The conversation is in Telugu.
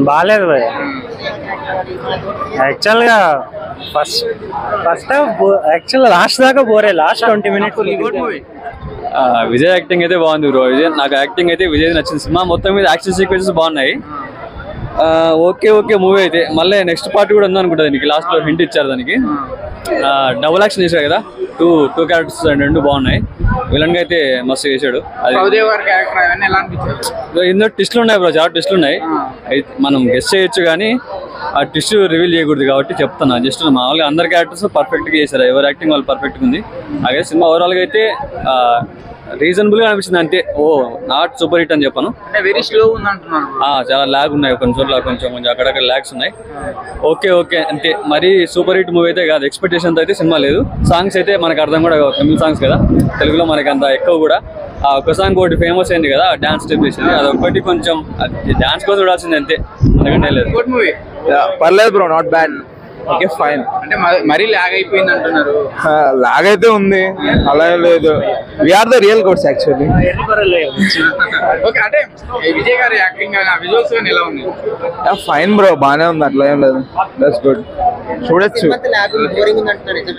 బాగాలేదు భయ్. యాక్చువల్గా ఫస్ట్ యాక్చువల్ లాస్ట్ దాకా బోరే. Last 20 minutes. విజయ్ యాక్టింగ్ అయితే బాగుంది బ్రో. నాకు యాక్టింగ్ అయితే విజయ్ నచ్చింది. సినిమా మొత్తం మీద యాక్షన్ సీక్వెన్సెస్ బాగున్నాయి. ఓకే మూవీ అయితే. మళ్ళీ నెక్స్ట్ పార్ట్ కూడా ఉంది అనుకుంటా. దానికి లాస్ట్ లో హింట్ ఇచ్చారు. దానికి డబుల్ యాక్షన్ చేశాడు కదా. టూ క్యారెక్టర్స్ రెండు బాగున్నాయి. విలన్ గా అయితే మస్తు చేశాడు. ఇందులో ట్విస్టులు ఉన్నాయి బ్రో, చాలా ట్విస్టులు ఉన్నాయి. మనం గెస్ చేయొచ్చు కానీ ఆ ట్విస్ట్ రివీల్ చేయకూడదు కాబట్టి చెప్తున్నా. జస్ట్ మామూలుగా అందరు క్యారెక్టర్స్ పర్ఫెక్ట్ గా చేశారు. ఎవరు యాక్టింగ్ వాళ్ళు పర్ఫెక్ట్ గా ఉంది. అలాగే సినిమా ఓవరాల్ గా అయితే రీజనబుల్ గా అనిపించింది అంతే. నాట్ సూపర్ హిట్ అని చెప్పాను. చాలా ల్యాగ్ ఉన్నాయి కొన్ని చోట్ల, కొంచెం అక్కడక్కడ ల్యాగ్స్ ఉన్నాయి. ఓకే అంతే. మరీ సూపర్ హిట్ మూవీ అయితే కాదు. ఎక్స్పెక్టేషన్ అయితే సినిమా లేదు. సాంగ్స్ అయితే మనకు అర్థం కూడా తమిళ సాంగ్స్ కదా, తెలుగులో మనకి అంత ఎక్కువ కూడా. ఒక సాంగ్ ఒకటి ఫేమస్ అయింది కదా, డాన్స్ స్టెప్ చేసింది. అదొకటి కొంచెం డాన్స్ కోసం చూడాల్సింది అంతే, అందుకంటే లేదు. పర్లేదు bro, not bad. Okay fine. అంటే మరీ లాగ్ అయిపోయింది అంటున్నారు. లాగ్ అయితే ఉంది, అలా లేదు. We are the real codes actually. Okay, అంటే విజయ్ గారి యాక్టింగ్ విజువల్స్ ఎలా ఉంది? ఫైన్ బ్రో, బాగానే ఉంది, అట్లా ఏం లేదు. దట్స్ గుడ్, చూడొచ్చు.